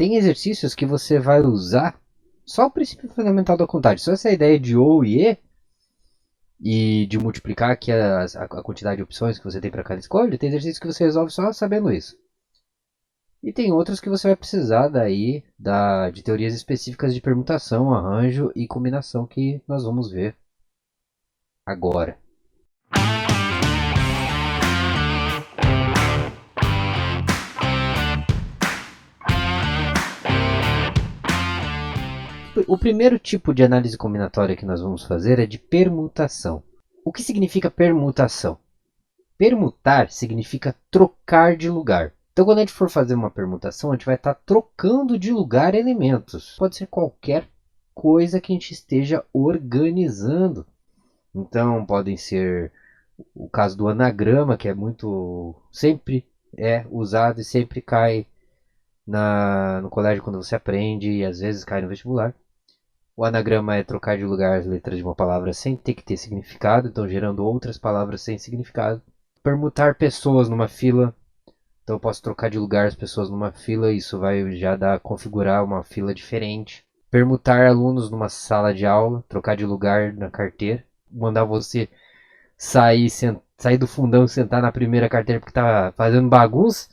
tem exercícios que você vai usar só o princípio fundamental da contagem. Só essa ideia de ou e de multiplicar aqui a quantidade de opções que você tem para cada escolha, tem exercícios que você resolve só sabendo isso. E tem outros que você vai precisar daí de teorias específicas de permutação, arranjo e combinação que nós vamos ver agora. O primeiro tipo de análise combinatória que nós vamos fazer é de permutação. O que significa permutação? Permutar significa trocar de lugar. Então, quando a gente for fazer uma permutação, a gente vai estar trocando de lugar elementos. Pode ser qualquer coisa que a gente esteja organizando. Então, podem ser o caso do anagrama, que é sempre é usado e sempre cai no colégio quando você aprende e às vezes cai no vestibular. O anagrama é trocar de lugar as letras de uma palavra sem ter que ter significado, então gerando outras palavras sem significado. Permutar pessoas numa fila. Então eu posso trocar de lugar as pessoas numa fila, isso vai já configurar uma fila diferente. Permutar alunos numa sala de aula, trocar de lugar na carteira, mandar você sair do fundão e sentar na primeira carteira porque tá fazendo bagunça.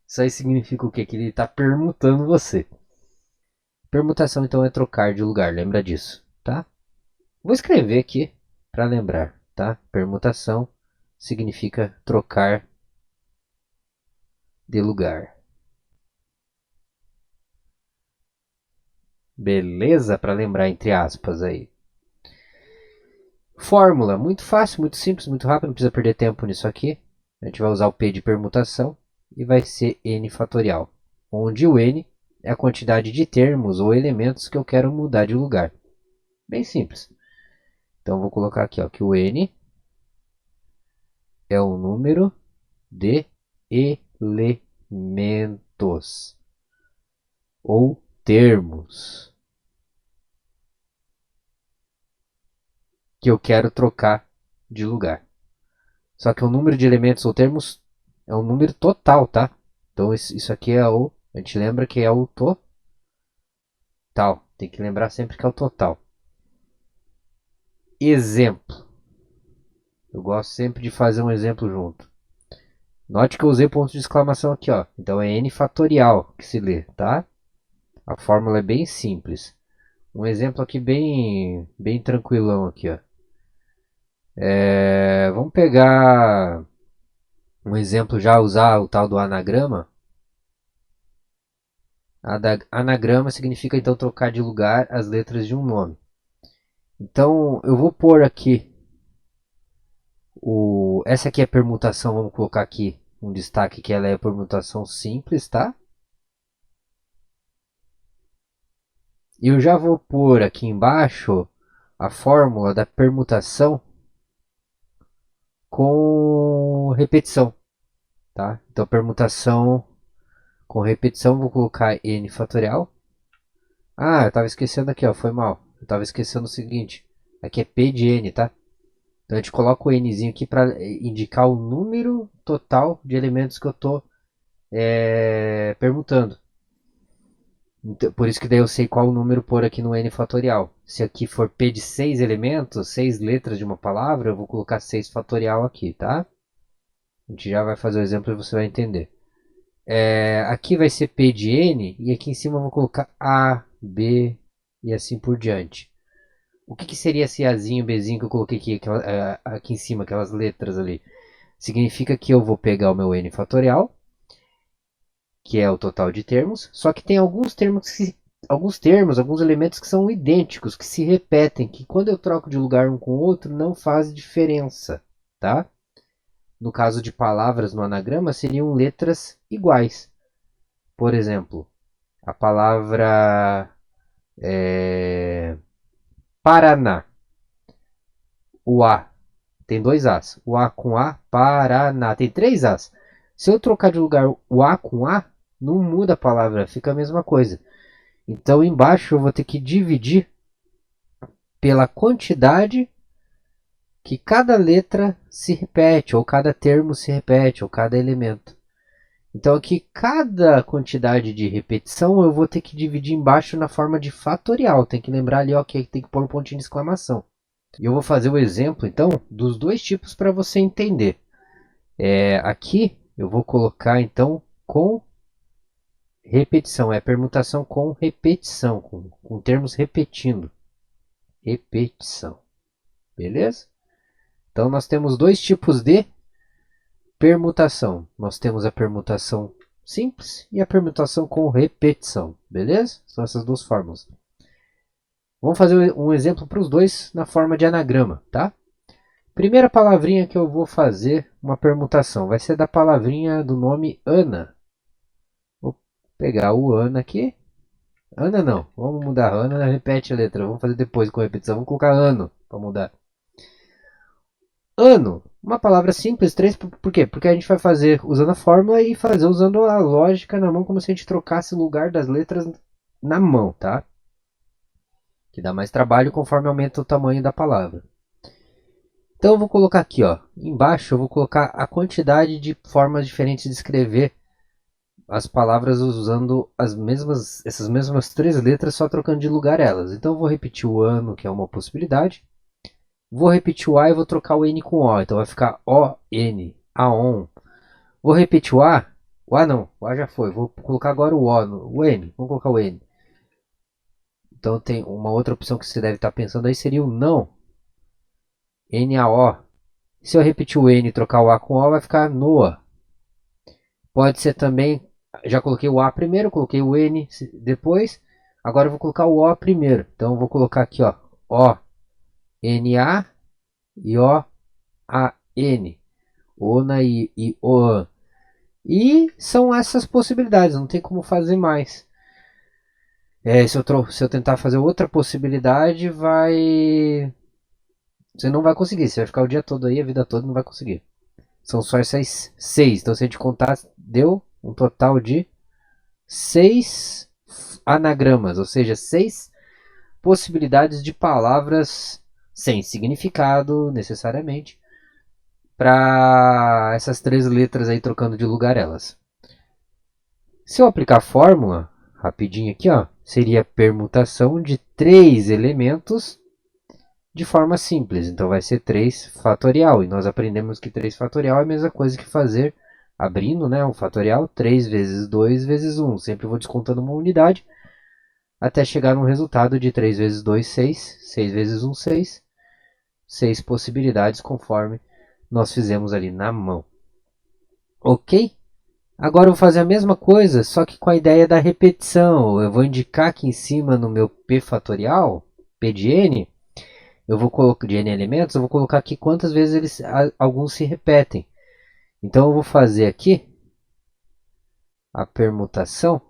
Isso aí significa o quê? Que ele está permutando você. Permutação então é trocar de lugar, lembra disso, tá? Vou escrever aqui para lembrar, tá? Permutação significa trocar de lugar. Beleza? Para lembrar entre aspas aí. Fórmula, muito fácil, muito simples, muito rápido, não precisa perder tempo nisso aqui. A gente vai usar o P de permutação e vai ser n fatorial, onde o n é a quantidade de termos ou elementos que eu quero mudar de lugar. Bem simples. Então vou colocar aqui ó, que o n é o número de elementos ou termos que eu quero trocar de lugar. Só que o número de elementos ou termos é um número total, tá? Então isso aqui é a gente lembra que é o total. Tem que lembrar sempre que é o total. Exemplo. Eu gosto sempre de fazer um exemplo junto. Note que eu usei ponto de exclamação aqui, ó. Então é n fatorial que se lê, tá? A fórmula é bem simples. Um exemplo aqui bem tranquilão aqui, ó. Vamos pegar um exemplo, já usar o tal do anagrama. Anagrama significa então trocar de lugar as letras de um nome. Então eu vou pôr aqui essa aqui é a permutação, vamos colocar aqui um destaque que ela é a permutação simples, tá? E eu já vou pôr aqui embaixo a fórmula da permutação com repetição, tá? Então permutação com repetição, vou colocar n fatorial. Ah, eu estava esquecendo aqui, ó, foi mal. Eu estava esquecendo o seguinte, aqui é p de n, tá? Então a gente coloca o nzinho aqui para indicar o número total de elementos que eu estou permutando. Então, por isso que daí eu sei qual número pôr aqui no n fatorial. Se aqui for p de 6 elementos, 6 letras de uma palavra, eu vou colocar 6 fatorial aqui, tá? A gente já vai fazer o exemplo e você vai entender. Aqui vai ser p de n e aqui em cima eu vou colocar a, b e assim por diante. O que seria esse azinho, bzinho que eu coloquei aqui em cima, aquelas letras ali? Significa que eu vou pegar o meu n fatorial, que é o total de termos, só que tem alguns elementos que são idênticos, que se repetem, que quando eu troco de lugar um com o outro não faz diferença, tá? No caso de palavras no anagrama, seriam letras iguais. Por exemplo, a palavra Paraná. O A tem 2 As. O A com A, Paraná. Tem 3 As. Se eu trocar de lugar o A com A, não muda a palavra, fica a mesma coisa. Então embaixo eu vou ter que dividir pela quantidade que cada letra se repete, ou cada termo se repete, ou cada elemento. Então aqui cada quantidade de repetição eu vou ter que dividir embaixo na forma de fatorial. Tem que lembrar ali, ó, que tem que pôr um pontinho de exclamação. E eu vou fazer o exemplo então dos dois tipos para você entender. Aqui eu vou colocar então com repetição, é permutação com repetição, com termos repetindo. Repetição. Beleza? Então nós temos dois tipos de permutação. Nós temos a permutação simples e a permutação com repetição. Beleza? São essas duas formas. Vamos fazer um exemplo para os dois na forma de anagrama, tá? Primeira palavrinha que eu vou fazer uma permutação vai ser da palavrinha do nome Ana. Vou pegar o Ana aqui. Ana não, vamos mudar. Ana repete a letra, vamos fazer depois com repetição. Vamos colocar ano para mudar. Ano, uma palavra simples, 3, por quê? Porque a gente vai fazer usando a fórmula e fazer usando a lógica na mão, como se a gente trocasse o lugar das letras na mão, tá? Que dá mais trabalho conforme aumenta o tamanho da palavra. Então eu vou colocar aqui, ó, embaixo eu vou colocar a quantidade de formas diferentes de escrever as palavras usando essas mesmas 3 letras, só trocando de lugar elas. Então eu vou repetir o ano, que é uma possibilidade. Vou repetir o A e vou trocar o N com O. Então vai ficar O-N, A-ON. Vou repetir o A. O A não, o A já foi. Vou colocar agora o O, o N. Vamos colocar o N. Então tem uma outra opção que você deve estar pensando aí, seria o não. N-A-O. Se eu repetir o N e trocar o A com O, vai ficar Noa. Pode ser também, já coloquei o A primeiro, coloquei o N depois. Agora eu vou colocar o O primeiro. Então eu vou colocar aqui, ó, O-N-A e O-A-N. Ona e Oan. E são essas possibilidades, não tem como fazer mais. Se eu tentar fazer outra possibilidade, você não vai conseguir. Você vai ficar o dia todo aí, a vida toda, não vai conseguir. São só essas 6. Então, se a gente contar, deu um total de 6 anagramas, ou seja, 6 possibilidades de palavras sem significado, necessariamente, para essas 3 letras aí trocando de lugar elas. Se eu aplicar a fórmula, rapidinho aqui, ó, seria permutação de 3 elementos de forma simples. Então vai ser 3 fatorial. E nós aprendemos que 3 fatorial é a mesma coisa que fazer, abrindo, né, um fatorial, 3 vezes 2 vezes 1. Sempre vou descontando uma unidade até chegar num resultado de 3 vezes 2, 6. 6 vezes 1, 6. 6 possibilidades conforme nós fizemos ali na mão. Ok? Agora eu vou fazer a mesma coisa, só que com a ideia da repetição. Eu vou indicar aqui em cima no meu P fatorial, P de N, eu vou colocar de N elementos, eu vou colocar aqui quantas vezes alguns se repetem. Então eu vou fazer aqui a permutação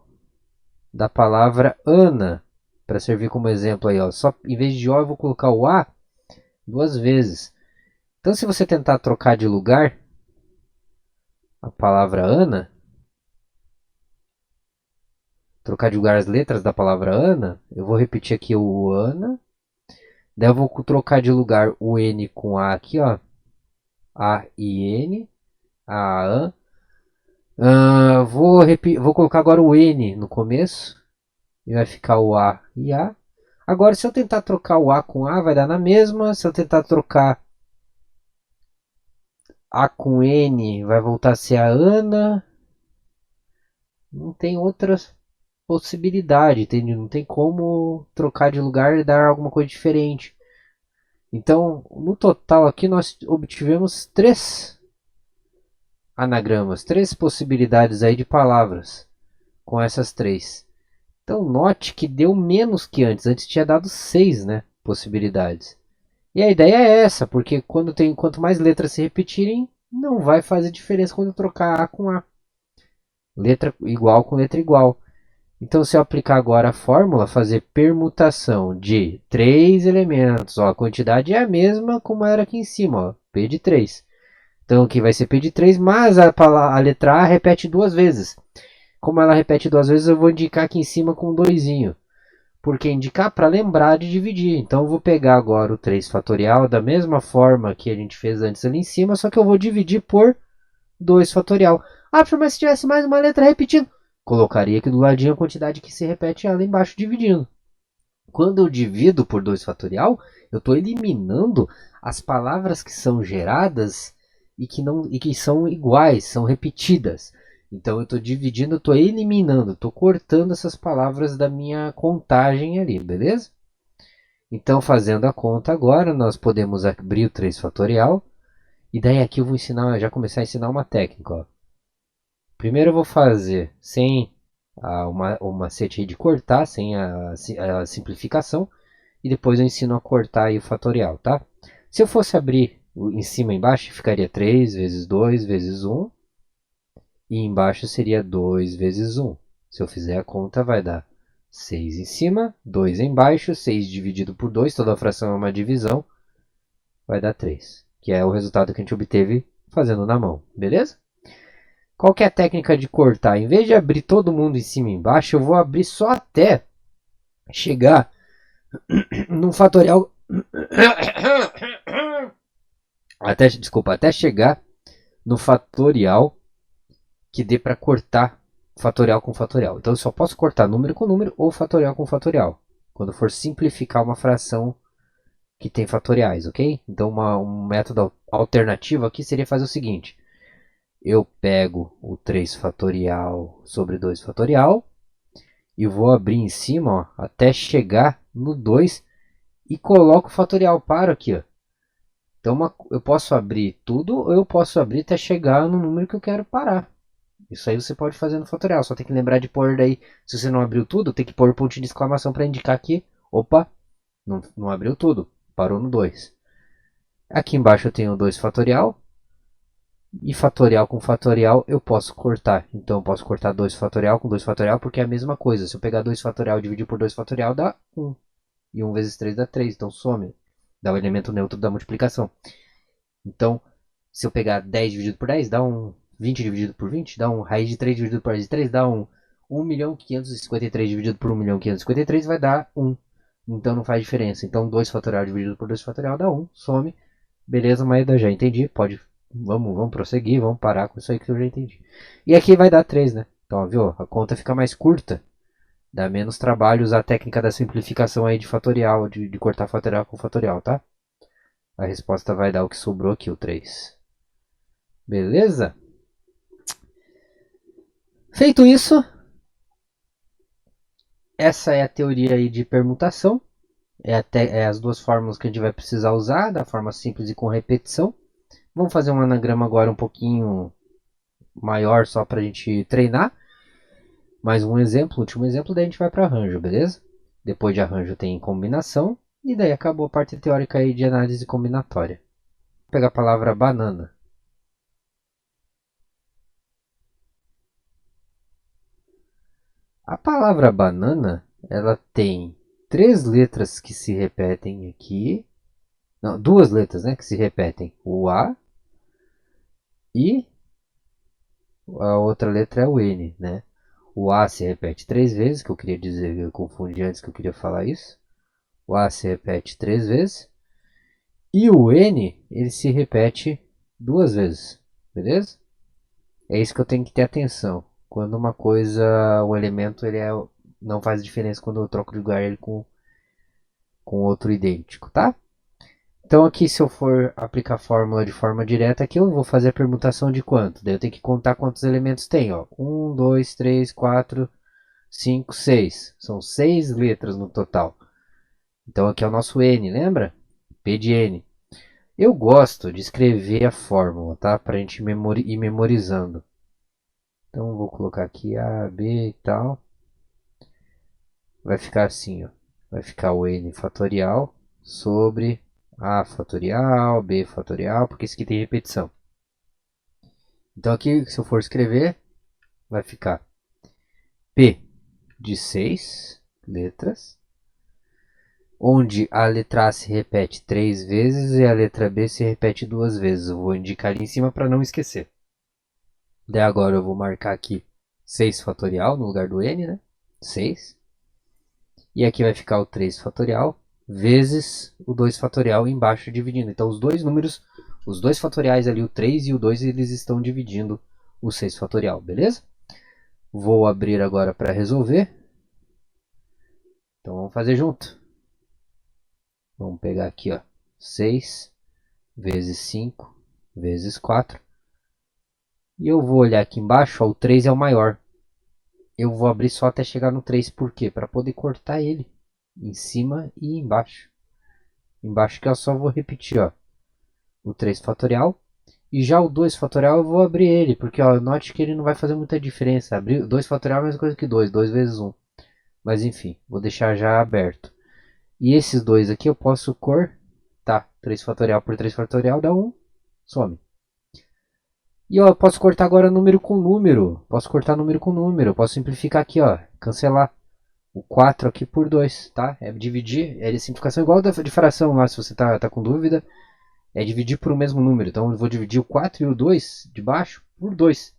da palavra Ana, para servir como exemplo aí, ó. Só em vez de O eu vou colocar o A 2 vezes. Então se você tentar trocar de lugar a palavra Ana, trocar de lugar as letras da palavra Ana, eu vou repetir aqui o Ana. Daí eu vou trocar de lugar o N com A aqui, ó. A e N. A. Vou colocar agora o N no começo. E vai ficar o A e A. Agora, se eu tentar trocar o A com A, vai dar na mesma. Se eu tentar trocar A com N, vai voltar a ser a Ana. Não tem outra possibilidade, entende? Não tem como trocar de lugar e dar alguma coisa diferente. Então, no total aqui nós obtivemos 3 anagramas, 3 possibilidades aí de palavras com essas 3. Então, note que deu menos que antes. Antes tinha dado 6, né, possibilidades. E a ideia é essa, porque quanto mais letras se repetirem, não vai fazer diferença quando eu trocar A com A. Letra igual com letra igual. Então, se eu aplicar agora a fórmula, fazer permutação de 3 elementos, ó, a quantidade é a mesma como era aqui em cima, ó, P de 3. Então, aqui vai ser P de 3, mas a letra A repete 2 vezes. Como ela repete 2 vezes, eu vou indicar aqui em cima com um 2. Porque indicar para lembrar de dividir. Então, eu vou pegar agora o 3 fatorial da mesma forma que a gente fez antes ali em cima, só que eu vou dividir por 2 fatorial. Ah, professor, mas se tivesse mais uma letra repetindo, colocaria aqui do ladinho a quantidade que se repete ela embaixo dividindo. Quando eu divido por 2 fatorial, eu estou eliminando as palavras que são geradas e que são iguais, são repetidas. Então eu estou dividindo, estou eliminando, estou cortando essas palavras da minha contagem ali, beleza? Então fazendo a conta agora, nós podemos abrir o 3 fatorial. E daí aqui eu vou ensinar, já começar a ensinar uma técnica. Ó. Primeiro eu vou fazer sem o macete de cortar, sem a simplificação. E depois eu ensino a cortar aí o fatorial, tá? Se eu fosse abrir em cima e embaixo, ficaria 3 vezes 2 vezes 1. E embaixo seria 2 vezes 1. Se eu fizer a conta, vai dar 6 em cima, 2 embaixo, 6 dividido por 2, toda a fração é uma divisão, vai dar 3. Que é o resultado que a gente obteve fazendo na mão, beleza? Qual que é a técnica de cortar? Em vez de abrir todo mundo em cima e embaixo, eu vou abrir só até chegar num fatorial... até chegar no fatorial que dê para cortar fatorial com fatorial. Então eu só posso cortar número com número ou fatorial com fatorial, quando for simplificar uma fração que tem fatoriais, ok? Então um método alternativo aqui seria fazer o seguinte. Eu pego o 3 fatorial sobre 2 fatorial e vou abrir em cima ó, até chegar no 2 e coloco o fatorial, paro aqui. Ó. Então eu posso abrir tudo ou eu posso abrir até chegar no número que eu quero parar. Isso aí você pode fazer no fatorial, só tem que lembrar de pôr daí, se você não abriu tudo, tem que pôr pontinho de exclamação para indicar que, opa, não abriu tudo, parou no 2. Aqui embaixo eu tenho 2 fatorial, e fatorial com fatorial eu posso cortar. Então eu posso cortar 2 fatorial com 2 fatorial, porque é a mesma coisa. Se eu pegar 2 fatorial e dividir por 2 fatorial, dá 1. E 1 vezes 3 dá 3, então some. Dá o elemento neutro da multiplicação. Então, se eu pegar 10 dividido por 10, dá 1. 20 dividido por 20 dá 1. Raiz de 3 dividido por raiz de 3 dá 1. 1.553 dividido por 1.553 vai dar 1. Então não faz diferença. Então 2 fatorial dividido por 2 fatorial dá 1. Some. Beleza, mas eu já entendi. Vamos prosseguir. Vamos parar com isso aí que eu já entendi. E aqui vai dar 3, né? Então, viu? A conta fica mais curta. Dá menos trabalho usar a técnica da simplificação aí de fatorial. De cortar fatorial com fatorial, tá? A resposta vai dar o que sobrou aqui, o 3. Beleza? Feito isso, essa é a teoria aí de permutação. É as duas fórmulas que a gente vai precisar usar, da forma simples e com repetição. Vamos fazer um anagrama agora um pouquinho maior só para a gente treinar. Mais um exemplo, último exemplo, daí a gente vai para arranjo, beleza? Depois de arranjo tem combinação e daí acabou a parte teórica aí de análise combinatória. Vou pegar a palavra banana. A palavra banana, ela tem 3 letras que se repetem aqui. Não, 2 letras, né, que se repetem. O A e a outra letra é o N, né? O A se repete 3 vezes, que eu queria dizer, eu confundi antes que eu queria falar isso. O A se repete 3 vezes. E o N, ele se repete 2 vezes, beleza? É isso que eu tenho que ter atenção. Quando uma coisa, o elemento, não faz diferença quando eu troco de lugar ele com outro idêntico, tá? Então aqui se eu for aplicar a fórmula de forma direta, aqui eu vou fazer a permutação de quanto? Daí eu tenho que contar quantos elementos tem, ó. 1, 2, 3, 4, 5, 6. São 6 letras no total. Então aqui é o nosso N, lembra? P de N. Eu gosto de escrever a fórmula, tá? Para a gente ir memorizando. Então vou colocar aqui A, B e tal. Vai ficar assim, ó. Vai ficar o N fatorial sobre A fatorial, B fatorial, porque isso aqui tem repetição. Então aqui, se eu for escrever, vai ficar P de 6 letras, onde a letra A se repete 3 vezes e a letra B se repete 2 vezes. Eu vou indicar ali em cima para não esquecer. Daí agora eu vou marcar aqui 6 fatorial no lugar do N, né? 6. E aqui vai ficar o 3 fatorial vezes o 2 fatorial embaixo dividindo. Então os dois números, os dois fatoriais ali, o 3 e o 2, eles estão dividindo o 6 fatorial, beleza? Vou abrir agora para resolver. Então vamos fazer junto. Vamos pegar aqui, ó, 6 vezes 5 vezes 4. E eu vou olhar aqui embaixo, ó, o 3 é o maior. Eu vou abrir só até chegar no 3, por quê? Para poder cortar ele em cima e embaixo. Embaixo que eu só vou repetir, ó, o 3 fatorial. E já o 2 fatorial eu vou abrir ele, porque ó, note que ele não vai fazer muita diferença. Abrir 2 fatorial é a mesma coisa que 2, 2 vezes 1. Mas enfim, vou deixar já aberto. E esses dois aqui eu posso cortar. 3 fatorial por 3 fatorial dá 1, some. E ó, eu posso cortar agora número com número. Posso cortar número com número. Posso simplificar aqui, ó, cancelar o 4 aqui por 2, tá? É dividir, é simplificação igual de fração lá, se você tá com dúvida. É dividir por o mesmo número. Então eu vou dividir o 4 e o 2 de baixo por 2.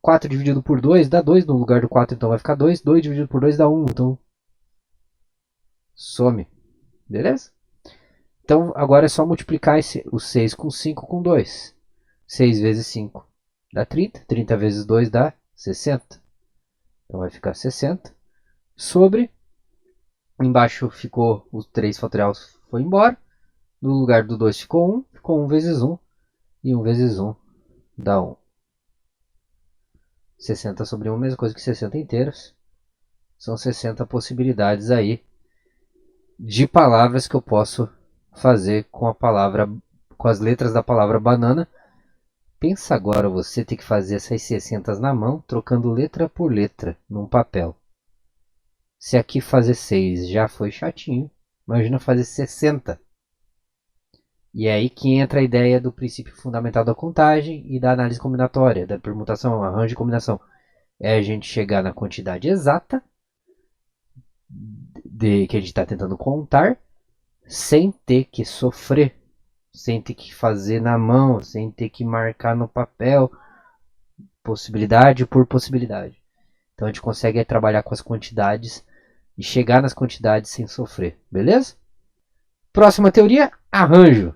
4 dividido por 2 dá 2 no lugar do 4, então vai ficar 2. 2 dividido por 2 dá 1, então some. Beleza? Então agora é só multiplicar o 6 com 5 com 2. 6 vezes 5 dá 30. 30 vezes 2 dá 60. Então vai ficar 60. Sobre. Embaixo ficou o 3 fatorial, foi embora. No lugar do 2 ficou 1. Ficou 1 vezes 1. E 1 vezes 1 dá 1. 60 sobre 1 é a mesma coisa que 60 inteiros. São 60 possibilidades aí de palavras que eu posso fazer com a palavra, com as letras da palavra banana. Pensa agora você ter que fazer essas 60 na mão, trocando letra por letra num papel. Se aqui fazer 6 já foi chatinho, imagina fazer 60. E é aí que entra a ideia do princípio fundamental da contagem e da análise combinatória, da permutação, arranjo e combinação. É a gente chegar na quantidade exata que a gente está tentando contar, sem ter que sofrer, sem ter que fazer na mão, sem ter que marcar no papel, possibilidade por possibilidade. Então a gente consegue trabalhar com as quantidades e chegar nas quantidades sem sofrer, beleza? Próxima teoria, arranjo.